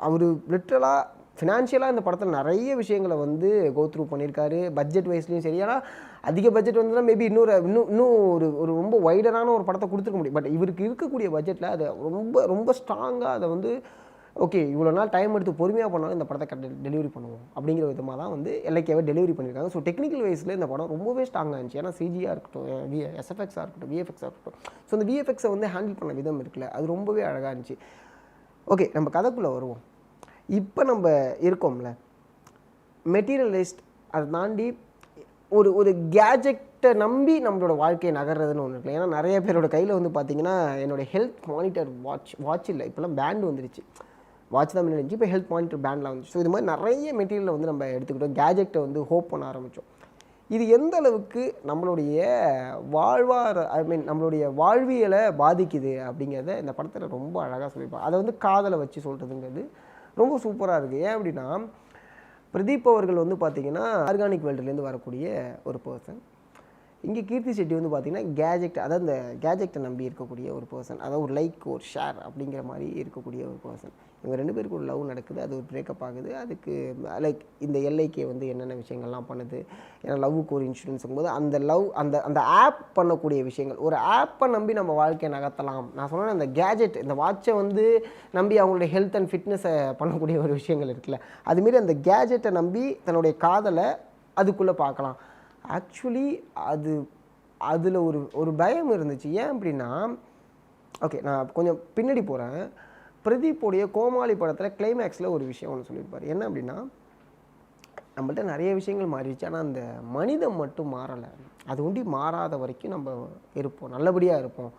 அவரு லிட்ரலா ஃபினான்ஷியலா இந்த படத்துல நெறைய விஷயங்கள வந்து கோ த்ரூ பண்ணியிருக்காரு. பட்ஜெட் வைஸ்லயும் சரி. ஏன்னா, அதிக பட்ஜெட் வந்ததுனா மேபி இன்னும் ஒரு ரொம்ப வைடரான ஒரு படத்த குடுத்துருக்க முடியும். பட் இவருக்கு இருக்கக்கூடிய பட்ஜெட்ல அத ரொம்ப ரொம்ப ஸ்ட்ராங்கா அத வந்து ஓகே. இவ்வளோ நாள் டைம் எடுத்து பொறுமையா பண்ணாலும் இந்த படத்த டெலிவரி பண்ணுவோம். அப்படிங்கிற விதமா தான் வந்து எல்லைக்காவே டெலிவரி பண்ணியிருக்காங்க. ஸோ டெக்னிக்கல் வைஸ்ல இந்த படம் ரொம்பவே ஸ்ட்ராங்கா இருந்துச்சு. ஏன்னா சிஜியா இருக்கட்டும், எஸ்எஃப்எக்ஸா இருக்கட்டும், விஎஃப்எக்ஸா இருக்கட்டும். ஸோ அந்த விஎஃப்எக்ஸை வந்து ஹேண்டில் பண்ண விதம் இருக்குல்ல, அது ரொம்பவே அழகா இருந்துச்சு. ஓகே. நம்ம கதைக்குள்ள வருவோம். இப்ப நம்ம இருக்கோம்ல, மெட்டீரியலிஸ்ட் அத தாண்டி ஒரு ஒரு கேட்ஜெட்ட நம்பி நம்மளோட வாழ்க்கை நகர்றதுன்னு ஒண்ணு இருக்குல்ல. ஏன்னா நெறைய பேரோட கையில வந்து பார்த்தீங்கன்னா, என்னோட ஹெல்த் மானிட்டர் வாட்ச் இல்ல. இப்பலாம் பேண்ட் வந்துருச்சு. வாட்ச் தான் முன்னாடி இருந்துச்சு. இப்போ ஹெல்த் மானிட்டர் பேண்ட்லாம் வந்துச்சு. ஸோ இது மாதிரி நெறைய மெட்டீரியலை வந்து நம்ம எடுத்துக்கிட்டோம். கேட்ஜெட்டை வந்து ஹோப் பண்ண ஆரம்பித்தோம். இது எந்த அளவுக்கு நம்மளுடைய நம்மளுடைய வாழ்வியலை பாதிக்குது அப்படிங்கிறத இந்த படத்தில் ரொம்ப அழகாக சொல்லியிருப்பாங்க. அதை வந்து காதலை வச்சு சொல்கிறதுங்கிறது ரொம்ப சூப்பராக இருக்குது. ஏன் அப்படின்னா, பிரதீப் அவர்கள் வந்து பார்த்தீங்கன்னா ஆர்கானிக் வேர்ல்டுலேருந்து வரக்கூடிய ஒரு பர்சன். இங்கே கீர்த்தி செட்டி வந்து பார்த்தீங்கன்னா அதாவது இந்த கேஜெக்டை நம்பி இருக்கக்கூடிய ஒரு பர்சன். அதாவது ஒரு லைக் ஒரு ஷேர் அப்படிங்கிற மாதிரி இருக்கக்கூடிய ஒரு பர்சன். இவங்க 2 பேருக்கு ஒரு லவ் நடக்குது. அது ஒரு பிரேக்கப் ஆகுது. அதுக்கு லைக் இந்த எல்ஐக்கே வந்து என்னென்ன விஷயங்கள்லாம் பண்ணுது. ஏன்னா லவ்வுக்கு ஒரு இன்சூரன்ஸுங்கும்போது அந்த லவ் அந்த ஆப் பண்ணக்கூடிய விஷயங்கள். ஒரு ஆப்பை நம்பி நம்ம வாழ்க்கையை நகர்த்தலாம். நான் சொன்னேன் அந்த கேஜெட் இந்த வாட்சை வந்து நம்பி அவங்களுடைய ஹெல்த் அண்ட் ஃபிட்னஸை பண்ணக்கூடிய ஒரு விஷயங்கள் இருக்குல்ல. அதுமாரி அந்த கேஜெட்டை நம்பி தன்னுடைய காதலை அதுக்குள்ளே பார்க்கலாம். ஆக்சுவலி அதில் ஒரு பயம் இருந்துச்சு. ஏன் அப்படின்னா, ஓகே நான் கொஞ்சம் பின்னாடி போகிறேன். பிரதீப்போடைய கோமாளி படத்தில் கிளைமேக்ஸில் ஒரு விஷயம் ஒன்று சொல்லியிருப்பார். என்ன அப்படின்னா, நம்மள்ட்ட நிறைய விஷயங்கள் மாறிடுச்சு. ஆனால் அந்த மனிதம் மட்டும் மாறலை. அது ஒண்டி மாறாத வரைக்கும் நம்ம இருப்போம். நல்லபடியாக இருப்போம்.